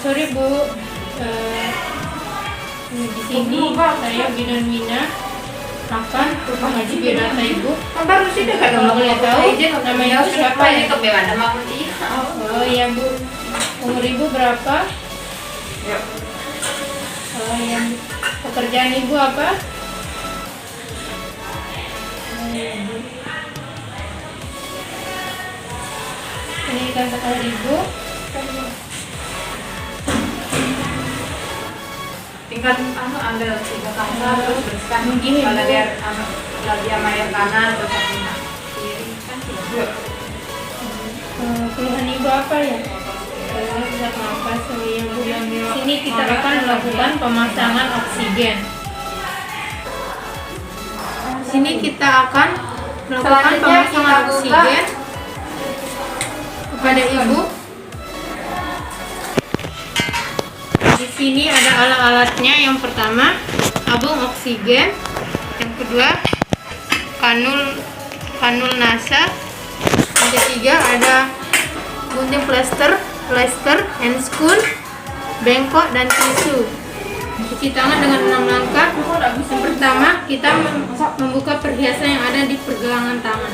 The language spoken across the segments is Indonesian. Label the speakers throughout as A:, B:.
A: sorry Bu. Di sini saya Bidan Mina akan mengaji biodata Ibu.
B: Baru sih dekat
A: Kalau boleh tahu namanya Ibu siapa ya?
B: kebewan nama putih.
A: Oh iya Bu. Umur Ibu berapa?
B: Ya.
A: Oh iya Bu. Pekerjaan Ibu apa? Ini kan sekolah Ibu.
B: Tingkat ambil 3 tangga terus bersihkan
A: Begini, Bu.
B: biar lagi sama air kanan atau samping kiri kan tidak.
A: Keluhan Ibu apa ya? Sesak nafas. Oh iya Bu. Sini kita akan melakukan pemasangan oksigen. Sini kita akan melakukan pemasangan oksigen kepada Ibu. Di sini ada alat-alatnya. Yang pertama, tabung oksigen. Yang kedua, kanul NASA. Yang ketiga ada gunting plester, handscoon, bengkok dan tisu. Cuci tangan dengan 6 langkah. Yang pertama, kita membuka perhiasan yang ada di pergelangan tangan.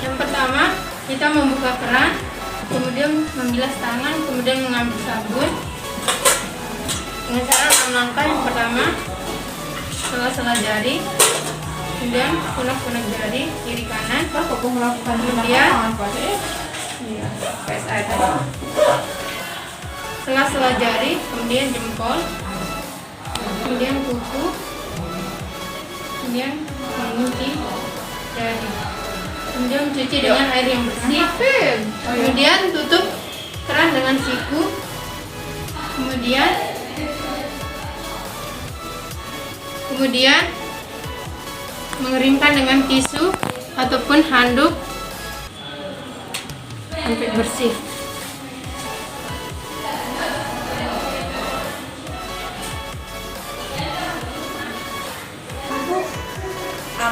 A: Yang pertama, kita membuka keran, kemudian membilas tangan, kemudian mengambil sabun. Dengan cara 6 langkah. Yang pertama, sela-sela jari, kemudian punak-punak jari kiri kanan, kemudian sela-sela jari, kemudian jempol, kemudian kuku, kemudian mengunci jari, kemudian mencuci dengan air yang bersih, kemudian tutup keran dengan siku, kemudian mengeringkan dengan tisu ataupun handuk sampai bersih.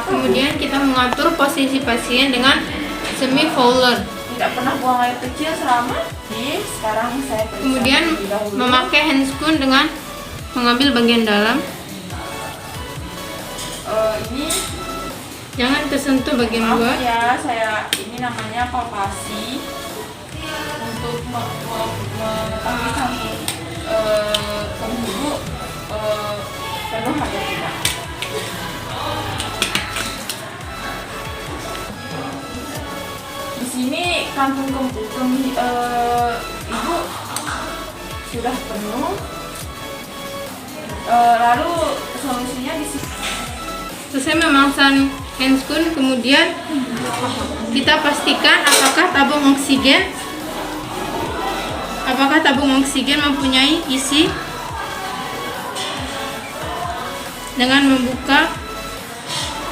A: Kemudian kita mengatur posisi pasien dengan semi fowler.
B: Tidak pernah buang air kecil selama ini. Sekarang saya periksa
A: Kemudian
B: terlebih dahulu.
A: memakai handscoon dengan mengambil bagian dalam.
B: Ini
A: Jangan tersentuh bagian
B: maaf
A: luar.
B: ya, saya ini namanya palpasi untuk mengetahui penghulu penuh atau tidak. Di sini kantung ibu sudah penuh. Lalu solusinya di sini.
A: Selesai memasang handscoon, kemudian kita pastikan apakah tabung oksigen mempunyai isi dengan membuka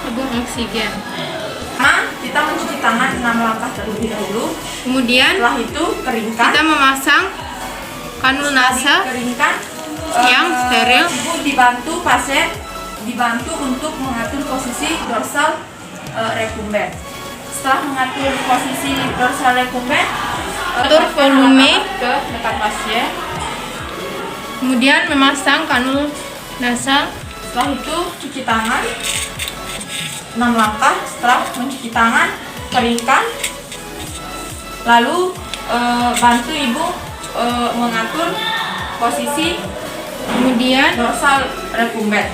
A: tabung oksigen.
B: Kita mencuci tangan 6 langkah terlebih dahulu.
A: Kemudian
B: Setelah itu keringkan.
A: kita memasang kanul NASA
B: Keringkan.
A: yang steril.
B: Ibu dibantu untuk mengatur posisi dorsal recumbens. Setelah mengatur posisi dorsal recumbens,
A: Atur volume
B: ke dekat pasien.
A: Kemudian memasang kanul nasal.
B: Setelah itu cuci tangan 6 langkah. Setelah mencuci tangan, keringkan. Lalu bantu ibu mengatur posisi
A: Kemudian
B: dorsal recumbens.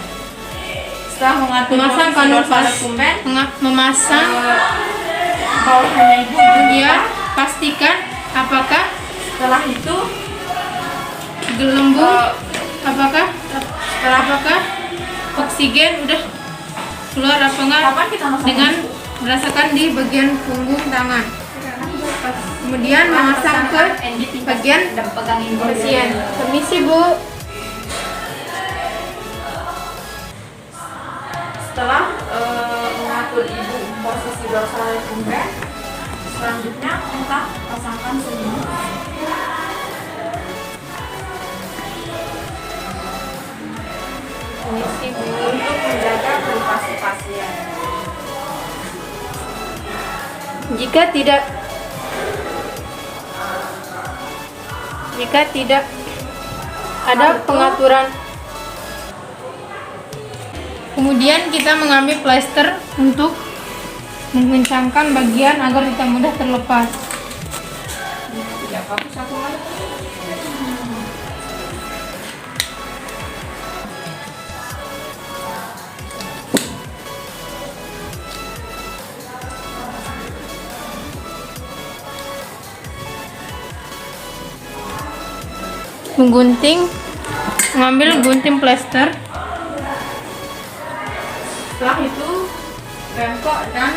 B: Setelah mengatur
A: memasang
B: posisi
A: kanul
B: dorsal recumbens,
A: memasang.
B: bawahnya ibu
A: Kemudian pastikan apakah
B: setelah itu
A: gelembung, apakah oksigen udah keluar apa enggak,
B: kapan kita masang
A: dengan merasakan di bagian punggung tangan. Kemudian memasang ke bagian pasien. Permisi Bu.
B: setelah mengatur ibu posisi dorsal recumbens, selanjutnya kita pasangkan selimut.
A: Permisi Bu.
B: Untuk menjaga privasi pasien.
A: Jika tidak ada pengaturan, kemudian kita mengambil plester untuk mengencangkan bagian agar tidak mudah terlepas.
B: Tidak bagus aku lagi.
A: Mengambil gunting plester.
B: Setelah itu bengkok dan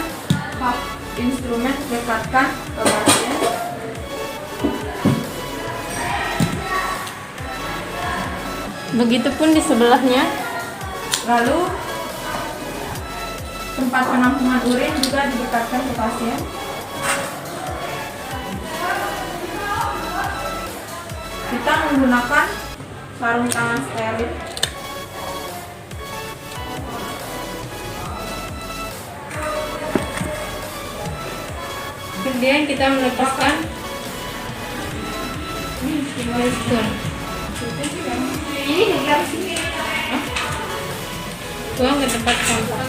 B: hub instrumen dekatkan ke bagian.
A: Begitupun di sebelahnya.
B: Lalu tempat penampungan urin juga didekatkan ke pasien. Kita menggunakan sarung tangan steril.
A: Kemudian kita melepaskan spoon. Buang ke tempat sampah.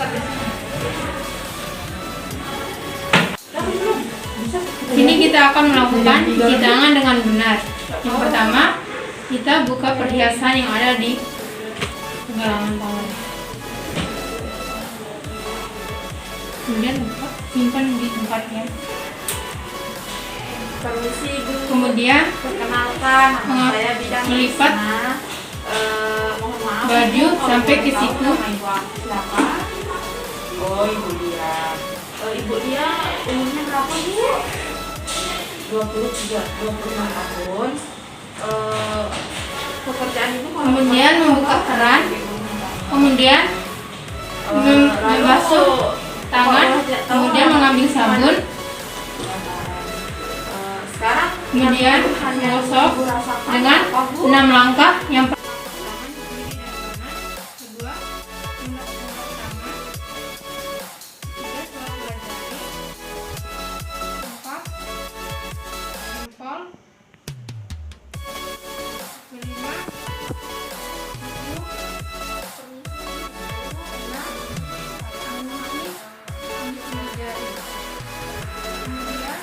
A: Sini kita akan melakukan cuci tangan dengan benar. Yang pertama, kita buka perhiasan yang ada di galangan tangan. Kemudian simpan di tempatnya.
B: Permisi Bu.
A: Kemudian
B: Perkenalkan, nama saya Bidang
A: melipat
B: Krisna. Mohon maaf
A: baju
B: Bu, kalau
A: sampai ke
B: boleh tahu
A: siku.
B: nama Ibu aku siapa? Oh, Ibu Dia. Ibu Dia umurnya berapa Bu? 25 tahun. Pekerjaan Ibu kalau
A: Kemudian membuka keran. Kemudian membasuh tangan. Kemudian mengambil sabun.
B: Sekarang
A: Kemudian menggosok dengan 6 langkah. Yang pertama, kedua, mengulek tangan. Ketiga, setelah jari. Keempat, jempol. Kelima, jari. Kemudian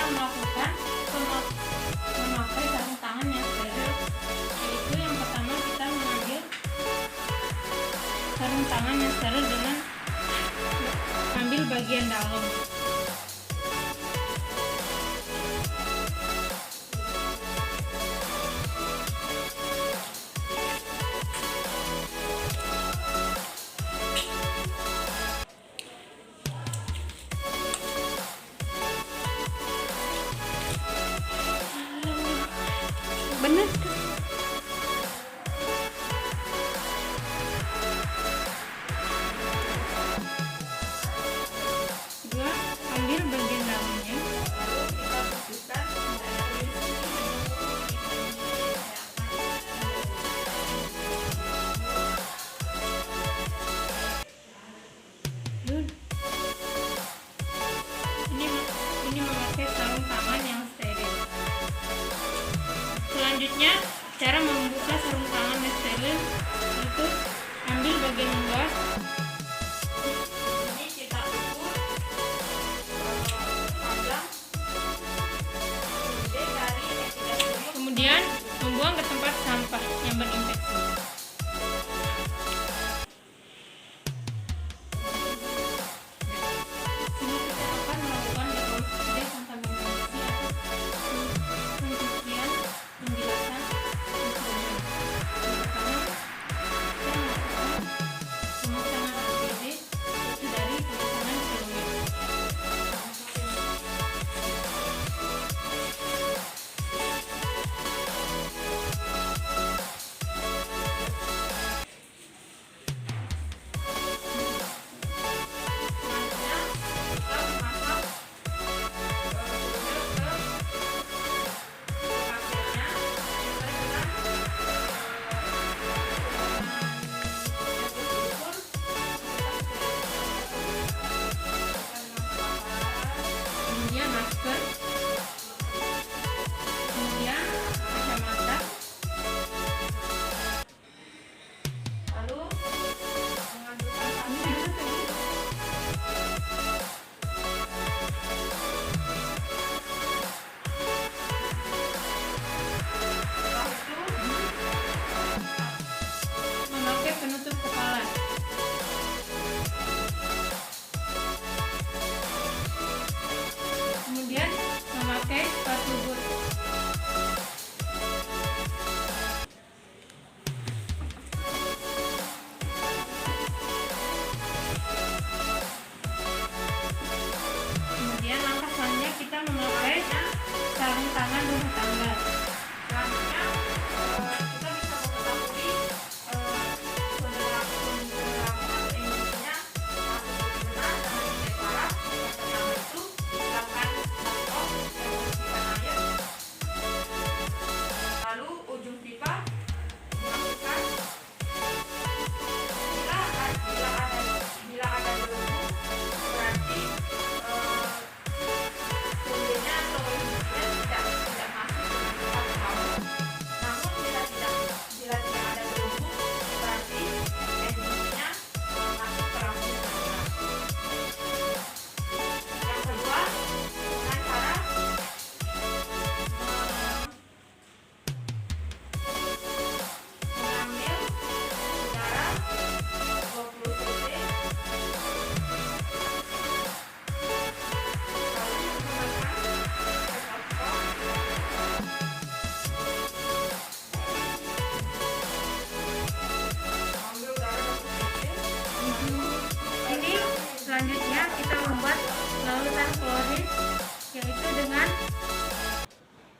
A: melakukan memakai sarung tangan yang steril, yaitu yang pertama kita mengambil sarung tangan yang steril dengan ambil bagian dalam. Bener. Kedua, ambil bagian dalamnya. Ini memakai sarung tangan yang steril. Selanjutnya, cara membuka sarung tangan yang steril itu ambil bagian luar.
B: ini kita ukur panjang gede dari epidemiologi.
A: Kemudian membuang ke tempat sampah yang berinfeksi. Sini kita akan melakukan dekontaminasi atau pencucian penjelasan instrumen. Yang pertama, kita melakukan pemasangan APD yaitu dari pemasangan seluler. pembuatan klorin, yaitu dengan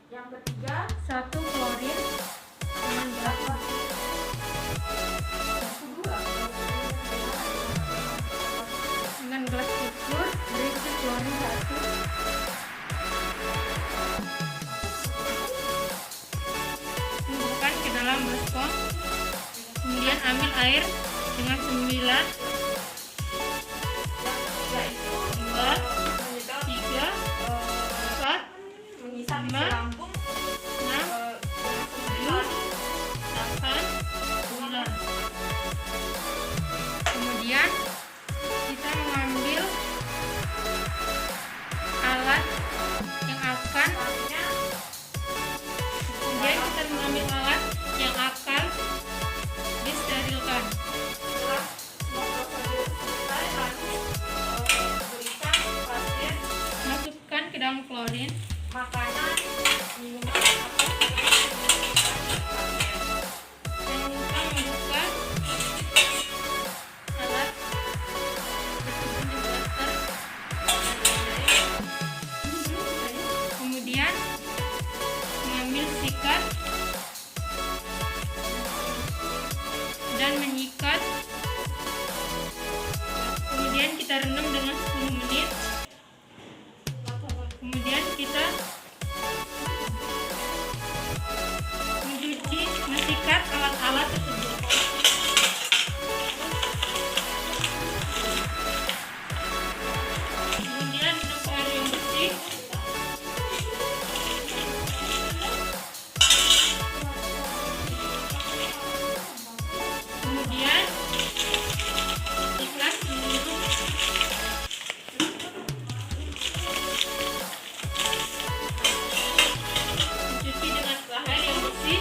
B: Yang ketiga,
A: 1 klorin dengan gelas ukur berisi klorin 1. Masukkan ke dalam baskom, kemudian ambil air dengan 9, 2, 3, 4,
B: mengisap isi
A: 5,
B: lambung
A: 6, 7, 8, 9. Kemudian kita mengambil alat yang akan disterilkan.
B: setelah semua prosedur selesai, lalu berikan pasien
A: Masukkan ke dalam klorin,
B: makanan, minuman atau pasien.
A: jangan lupa membuka alat tersebut di blaster. Kemudian mengambil sikat dan menyikat. Kemudian kita rendam dengan 10 menit. Kemudian kita mensikat alat-alat tersebut. Kemudian dengan air yang bersih. Kemudian ikhlas dulu. Mencuci dengan air yang bersih.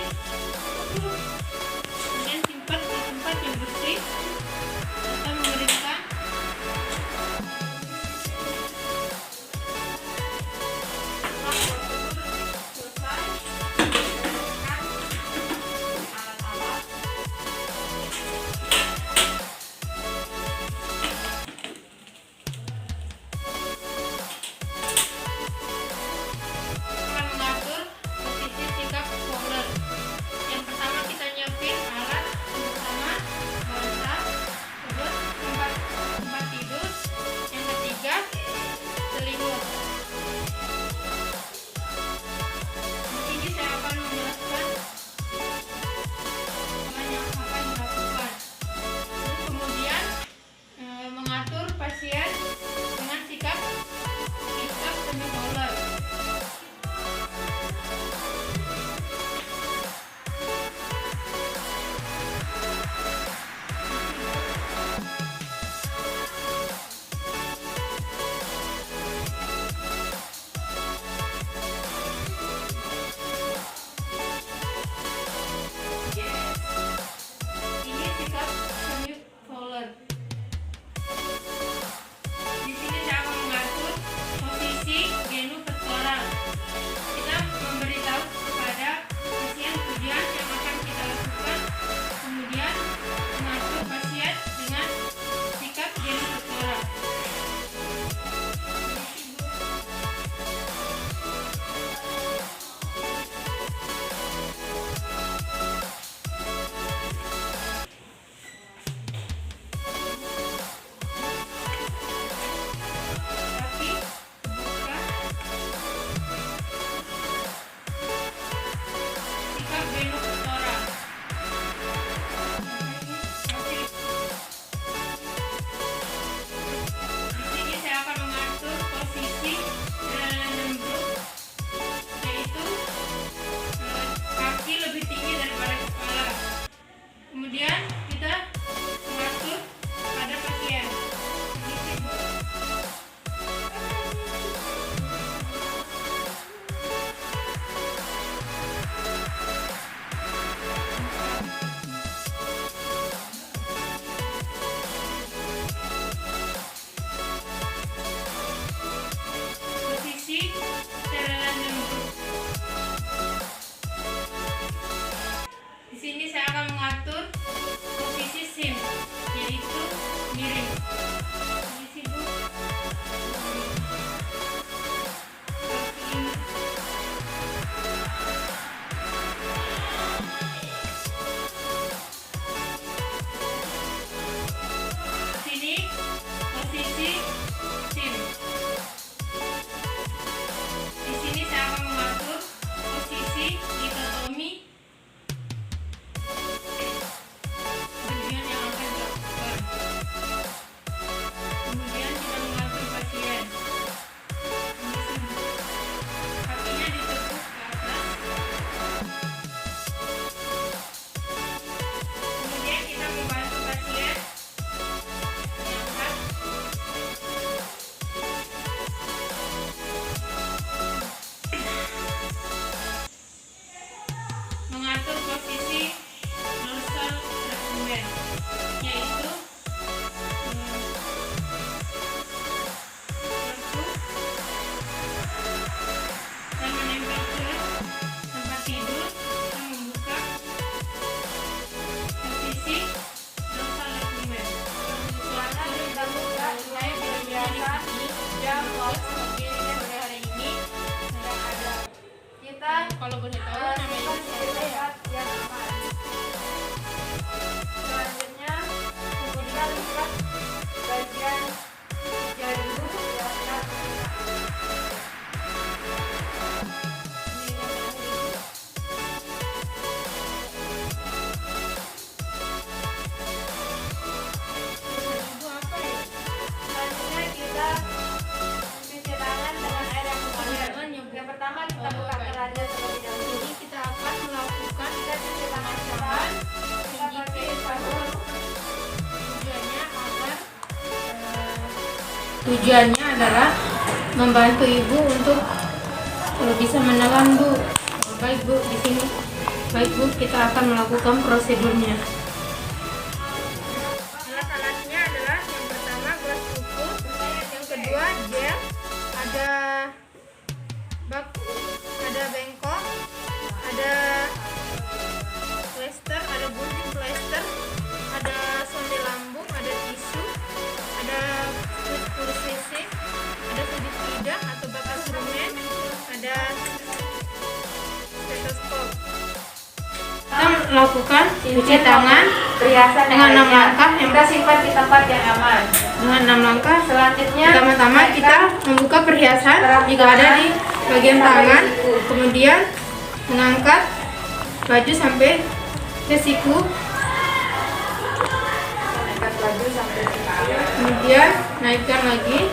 A: Tujuannya adalah membantu ibu untuk bisa menelan, Bu. Baik, Bu, di sini. Baik, Bu, kita akan melakukan prosedurnya. Alat-alatnya adalah yang pertama gelas susu, yang kedua gel, ada bengkok, ada plester, ada gunting plester, ada sonde lambung, ada tisu, ada tulis CC, ada sudut lidah atau batas rumen, ada stetoskop. Kita melakukan cuci tangan
B: perhiasan
A: dengan 6 langkah yang
B: kita simpan di tempat yang aman.
A: dengan 6 langkah.
B: Selanjutnya
A: Pertama-tama kita membuka perhiasan jika ada di bagian tangan, kemudian mengangkat baju sampai ke siku,
B: angkat baju sampai sini.
A: kemudian naikkan lagi.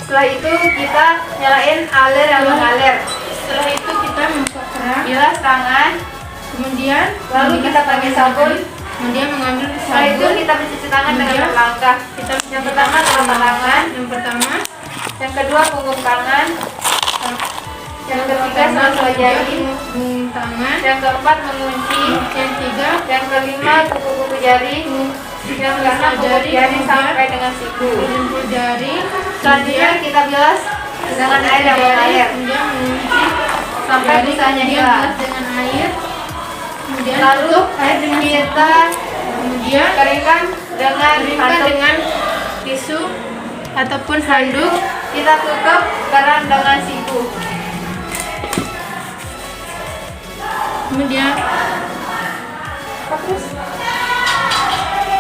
B: Setelah itu kita nyalain aler yang mengalir.
A: Setelah itu kita membuka keran,
B: Bilas tangan,
A: kemudian
B: lalu kita pakai sabun.
A: kemudian mengambil
B: Setelah itu
A: sabun.
B: kita mencuci tangan dengan
A: Kemudian
B: berlangkah.
A: Kita
B: Yang pertama telapak tangan,
A: yang pertama
B: yang kedua punggung tangan, yang ketiga
A: tangan,
B: selaput jari,
A: punggung tangan,
B: yang keempat mengunci,
A: yang tiga
B: yang kelima kuku-kuku jari, yang keenam kuku jari sampai dengan siku.
A: jempol jari,
B: Selanjutnya kita bilas dengan air yang mengalir
A: kemudian mengunci
B: sampai
A: jari,
B: busanya
A: kemudian
B: hilang.
A: bilas dengan air, kemudian
B: Lalu
A: tutup air dengan
B: kita
A: kemudian
B: keringkan dengan
A: keringkan
B: handuk.
A: dengan tisu ataupun handuk.
B: Kita tutup keran dengan siku.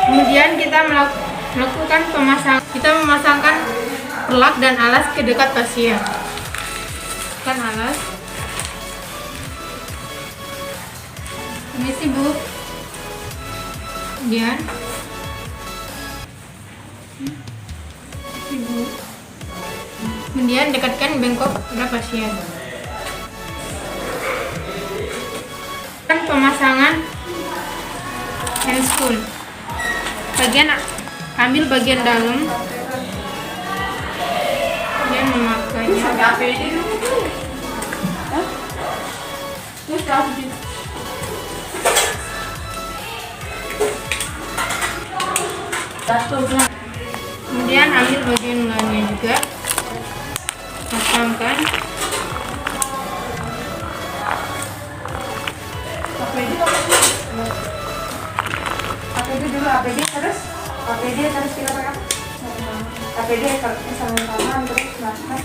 A: Kemudian kita melakukan memasangkan pelak dan alas ke dekat pasien. Kan alas. Permisi, Bu. Kemudian Ibu. Kemudian dekatkan bengkok pada pasien. Kan pemasangan handscoon. Ambil bagian dalam, kemudian memakainya. Kemudian ambil bagian lainnya juga, pasangkan.
B: APD dulu, APD terus kita pakai apa? APD sama terus masker.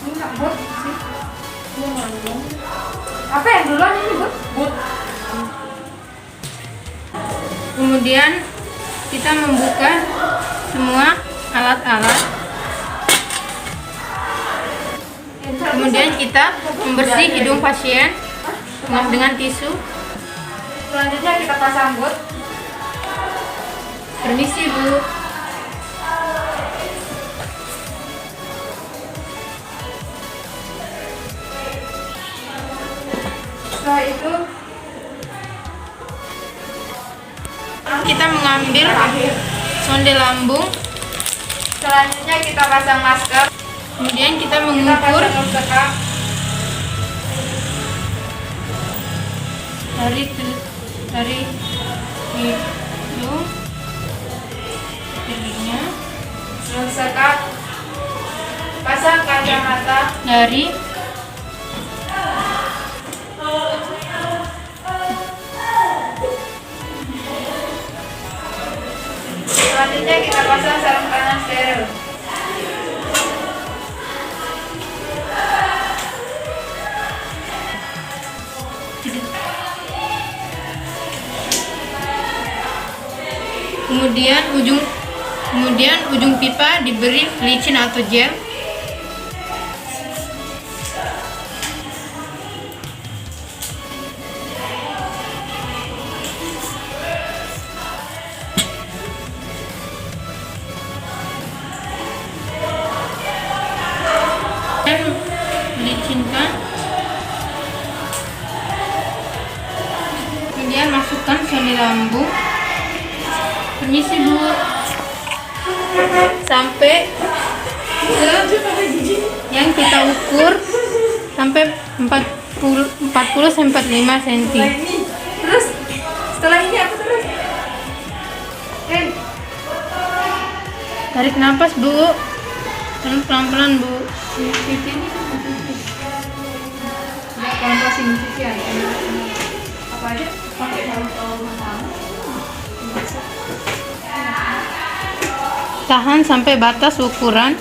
B: Ini nggak bot sih. Apa yang duluan ini bot?
A: Kemudian kita membuka semua alat-alat. Kemudian kita membersih hidung pasien dengan tisu.
B: Selanjutnya kita pasang bot.
A: Permisi, Bu.
B: Setelah itu
A: Kita mengambil sonde lambung.
B: selanjutnya kita pasang masker.
A: Kemudian kita
B: Kita
A: mengukur
B: pasang sekam.
A: dari hidung telinganya,
B: Sekam. Pasang kacamata.
A: dari
B: Selanjutnya kita pasang sarung tangan steril.
A: kemudian ujung pipa diberi licin atau gel. Dan licinkan. Kemudian masukkan sonde lambung. Permisi, Bu. sampai yang kita ukur sampai 40 sampai 45 cm.
B: Terus setelah ini apa terus?
A: Tarik nafas, Bu. Pelan-pelan, Bu.
B: Kalau masih mencuci ya, apa aja pakai daun
A: Tahan sampai batas ukuran.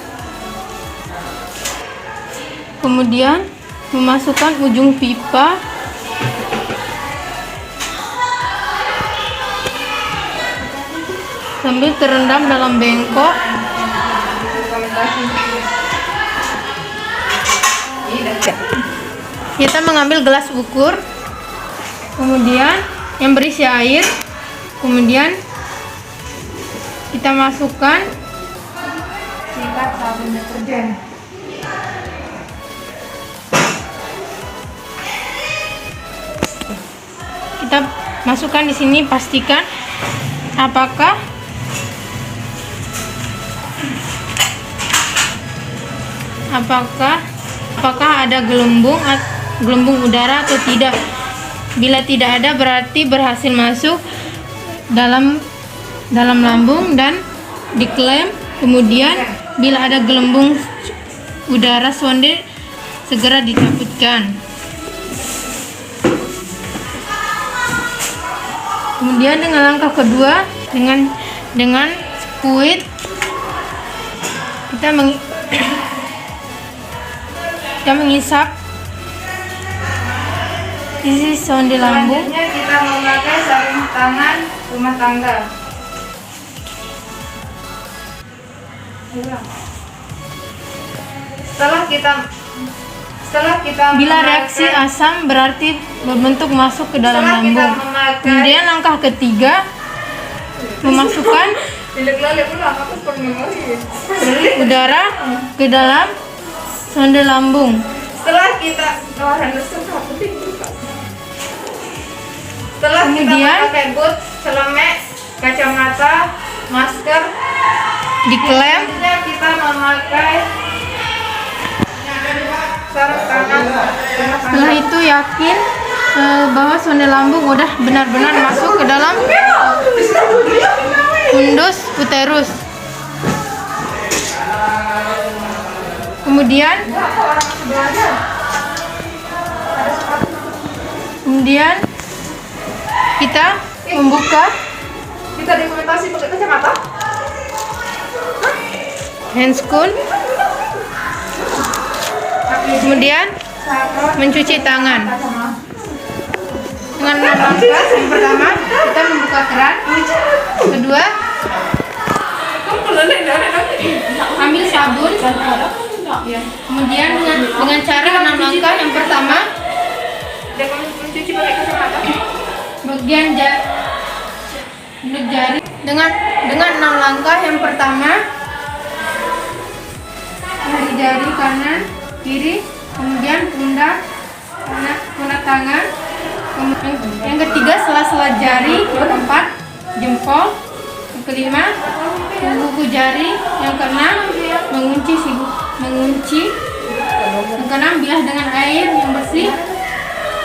A: Kemudian memasukkan ujung pipa sambil terendam dalam bengkok. Kita mengambil gelas ukur, kemudian yang berisi air, kemudian kita masukkan
B: sikat sabun deterjen.
A: Kita masukkan di sini, pastikan apakah ada gelembung udara atau tidak. Bila tidak ada, berarti berhasil masuk dalam lambung dan diklaim. Kemudian bila ada gelembung udara, sonde segera dicabutkan. Kemudian dengan langkah kedua, dengan squid kita mengisap isi sonde lambung.
B: Selanjutnya kita memakai sarung tangan rumah tangga. Setelah kita
A: Bila reaksi asam berarti berbentuk masuk ke dalam
B: Setelah kita
A: lambung.
B: memakai-
A: Kemudian langkah ketiga, memasukkan udara ke dalam sonde lambung.
B: Setelah kita
A: Kemudian-
B: memakai boot, celemek, kacamata, masker,
A: Diklaim.
B: selanjutnya kita memakai sarung tangan.
A: Setelah itu yakin bahwa sonde lambung udah benar-benar masuk ke dalam fundus uterus. Kemudian kita membuka
B: Kita dokumentasi pakai kacamata.
A: handscoon, kemudian mencuci tangan. Dengan langkah yang pertama, kita membuka keran. Kedua, ambil sabun. Kemudian dengan cara 6 langkah. Yang pertama,
B: Mencuci pakai kacamata.
A: bagian jari dengan 6 langkah. Yang pertama, dari jari kanan, kiri, kemudian pundak tangan. Yang ketiga, sela-sela jari. Yang keempat, jempol. Yang kelima, kuku jari. Yang keenam, mengunci. Yang keenam, bilas dengan air yang bersih.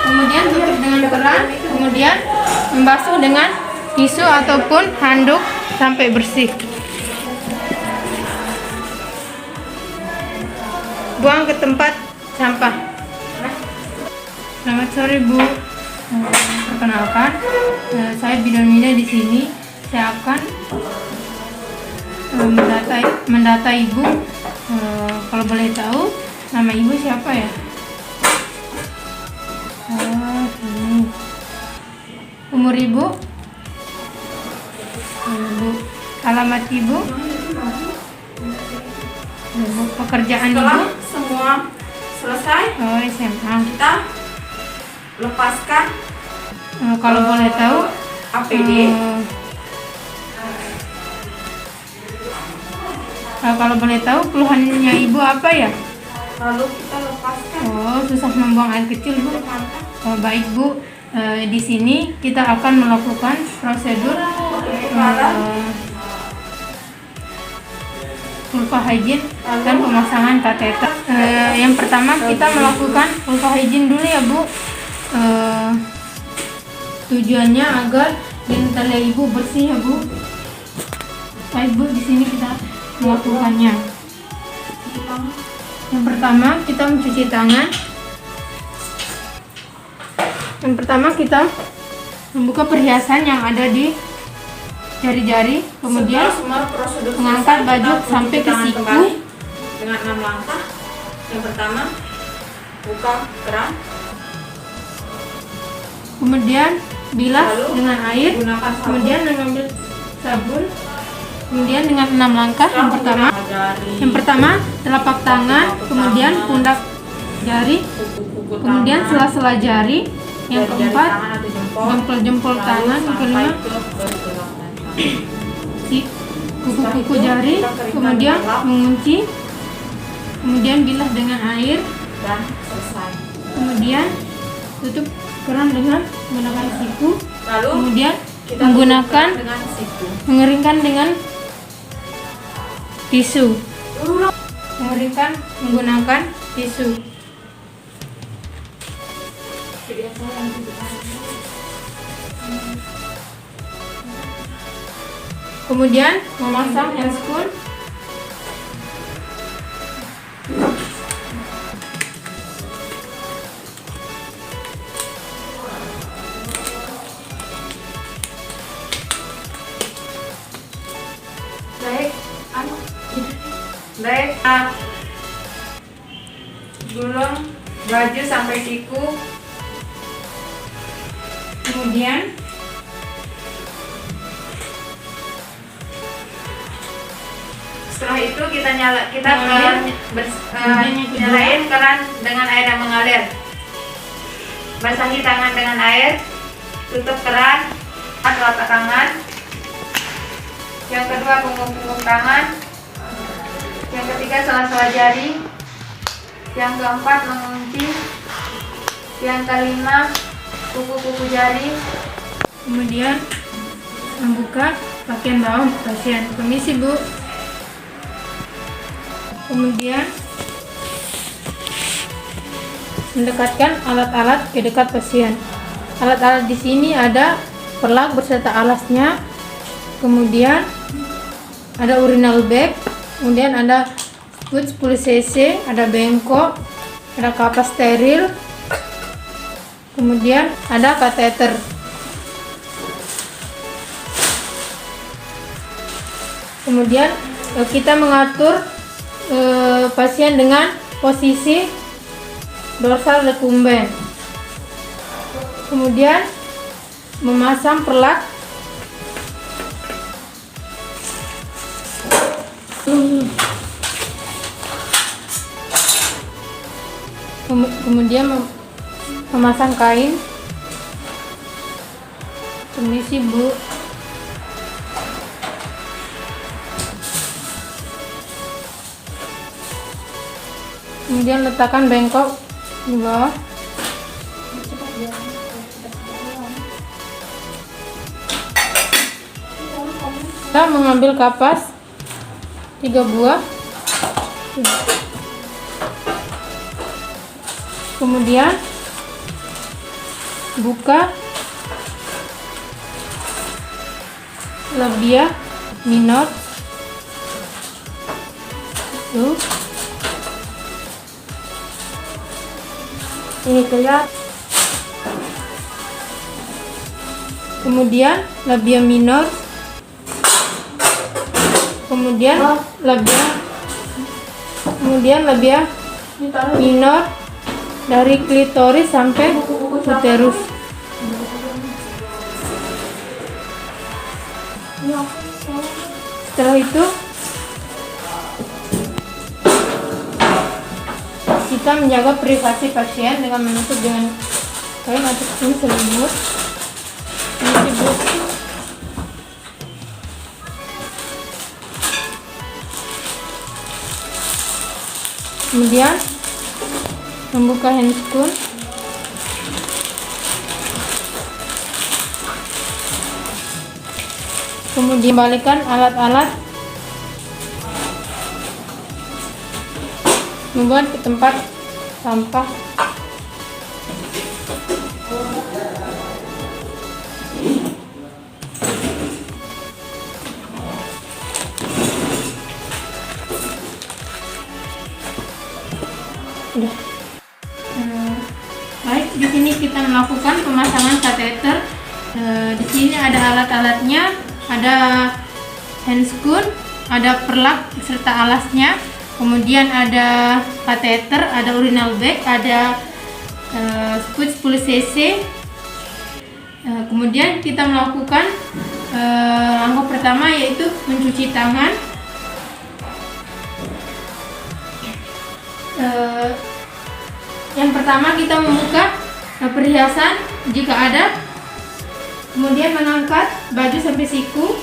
A: Kemudian tutup dengan keran. Kemudian membasuh dengan tisu ataupun handuk sampai bersih. Buang ke tempat sampah. Selamat sore, Bu. Perkenalkan, saya bidan Mina di sini. Saya akan mendata Ibu. Kalau boleh tahu, nama Ibu siapa ya? Ini. Umur Ibu? Ibu. Alamat Ibu? Pekerjaan
B: Setelah
A: Ibu?
B: semua selesai,
A: Oh, SMA.
B: kita lepaskan
A: Kalau boleh tahu,
B: APD.
A: Kalau boleh tahu keluhannya Ibu apa ya?
B: Lalu kita lepaskan.
A: Oh, susah membuang air kecil, Bu. Oh, baik, Bu. Di sini kita akan melakukan prosedur vulva hygiene dan pemasangan kateter. Yang pertama kita melakukan vulva hygiene dulu ya Bu. Tujuannya agar genitalia ibu bersih ya Bu. Baik Bu, di sini kita melakukannya. Yang pertama kita mencuci tangan. Yang pertama kita membuka perhiasan yang ada di jari-jari, kemudian mengangkat baju sampai ke siku
B: dengan 6 langkah. Yang pertama, buka keran,
A: kemudian bilas dengan air,
B: gunakan sabun.
A: kemudian mengambil sabun, kemudian dengan 6 langkah. Yang pertama telapak tangan, kemudian pundak jari, kemudian sela-sela jari. Yang keempat jempol tangan, yang kelima kuku-kuku jari, kemudian mengunci, kemudian bilas dengan air,
B: dan selesai.
A: kemudian tutup keran dengan menggunakan siku,
B: Lalu
A: kemudian
B: kita
A: menggunakan
B: dengan siku.
A: mengeringkan dengan tisu, mengeringkan menggunakan tisu. Kemudian memasang handscoon.
B: Baik, gulung baju sampai siku.
A: Kemudian
B: setelah itu kita nyalain
A: Kemudian
B: keran dengan air yang mengalir. Basahi tangan dengan air, tutup keran, telapak tangan. Yang kedua punggung tangan. Yang ketiga sela-sela jari. Yang keempat mengunci. Yang kelima kuku-kuku jari.
A: kemudian membuka bagian bawah pasien. Permisi Bu. Kemudian mendekatkan alat-alat ke dekat pasien. Alat-alat di sini ada perlak beserta alasnya, kemudian ada urinal bag, kemudian ada sput 10 cc, ada bengkok, ada kapas steril, kemudian ada kateter. Kemudian kita mengatur pasien dengan posisi dorsal recumbens. Kemudian memasang perlak. Kemudian memasang kain. Permisi Bu. Kemudian letakkan bengkok di bawah. Kita mengambil kapas 3 buah. Kemudian buka labia minor. Tuh. Ini kelihatan. Kemudian labia minor. Kemudian labia minor dari klitoris sampai uterus. Setelah itu kita menjaga privasi pasien dengan menutup dengan kain atau selimut. Ini Bu. Kemudian membuka handscoon. Kemudian balikan alat-alat membuat ke tempat sampah. Udah. Baik, di sini kita melakukan pemasangan kateter. Di sini ada alat-alatnya, ada handscoon, ada perlak serta alasnya, kemudian ada kateter, ada urinal bag, ada sput 10 cc. Kemudian kita melakukan langkah pertama, yaitu mencuci tangan. Yang pertama kita membuka perhiasan jika ada, kemudian mengangkat baju sampai siku.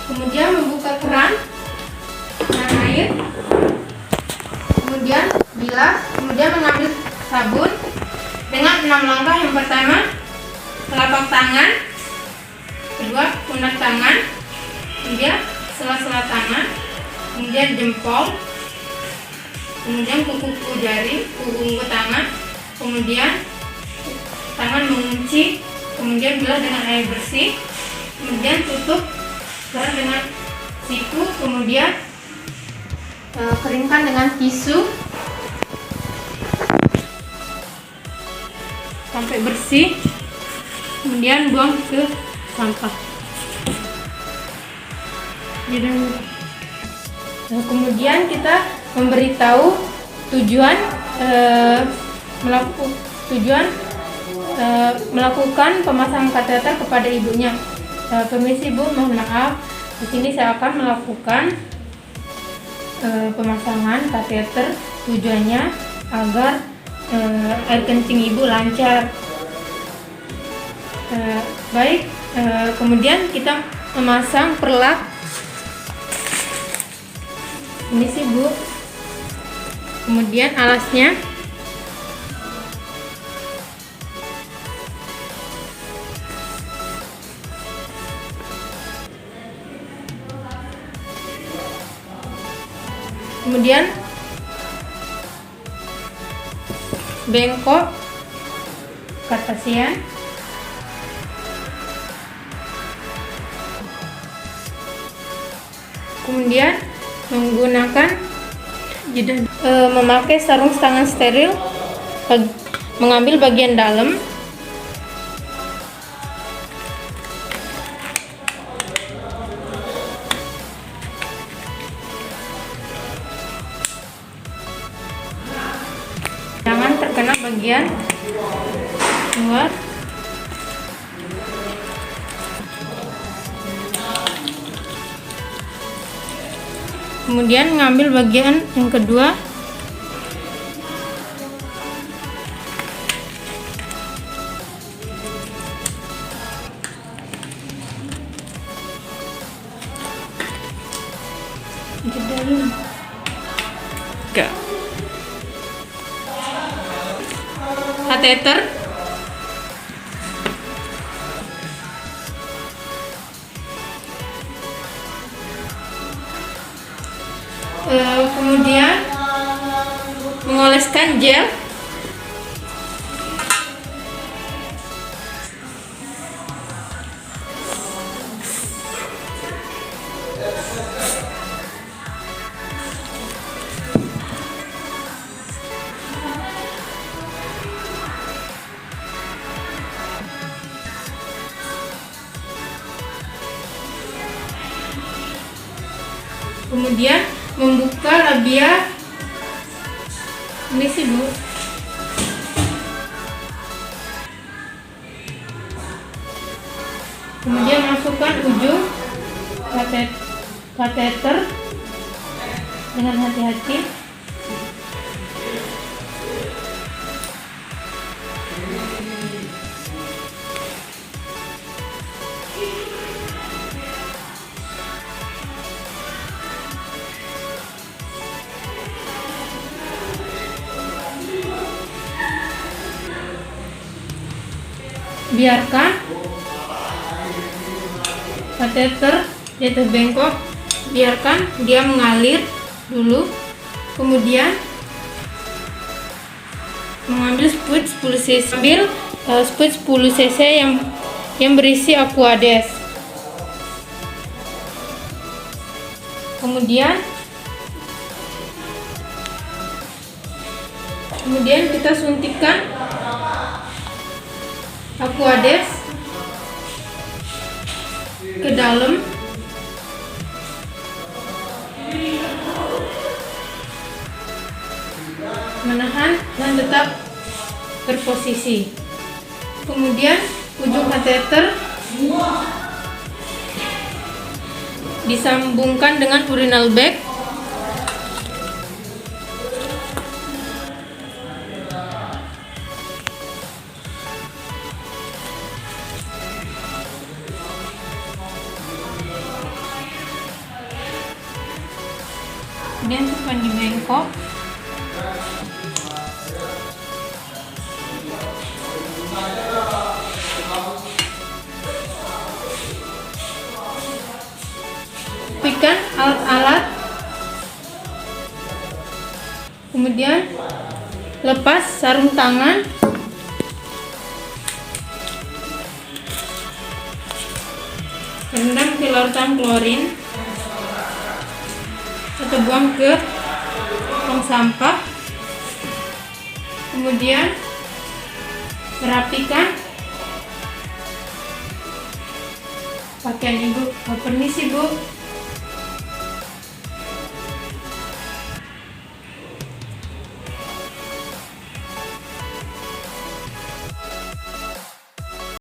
A: Kemudian membuka keran air, kemudian bilas, kemudian mengambil sabun dengan 6 langkah. Yang pertama, telapak tangan, kedua pundak tangan, kemudian sela-sela tangan, kemudian jempol, kemudian kuku jari, kuku tangan, kemudian tangan mengunci, kemudian bilas dengan air bersih, kemudian tutup keran dengan siku, kemudian keringkan dengan tisu sampai bersih, kemudian buang ke sampah. Kemudian kita memberitahu tujuan melakukan pemasangan kateter kepada ibunya. Permisi Bu, mohon maaf, di sini saya akan melakukan pemasangan kateter. Tujuannya agar air kencing ibu lancar. Baik, kemudian kita memasang perlak. Ini sih Bu, kemudian alasnya. Kemudian bengkok ke pasien. Kemudian menggunakan memakai sarung tangan steril, mengambil bagian dalam. Jangan terkena bagian luar. Kemudian mengambil bagian yang kedua. Kateter. Kemudian mengoleskan gel. Kemudian membuka labia. Ini sih Bu. Kemudian masukkan ujung kateter dengan hati-hati. Biarkan kateter di atas bengkok, biarkan dia mengalir dulu. Kemudian mengambil sput 10 cc, ambil sput 10 cc yang berisi Aquades. Kemudian kita suntikkan Aquades ke dalam. Menahan dan tetap berposisi. Kemudian ujung kateter disambungkan dengan urinal bag. Kemudian simpan di bengkok. Rapikan alat-alat, kemudian lepas sarung tangan, rendam ke larutan klorin atau buang ke tong sampah. Kemudian merapikan pakaian ibu. Permisi, Bu.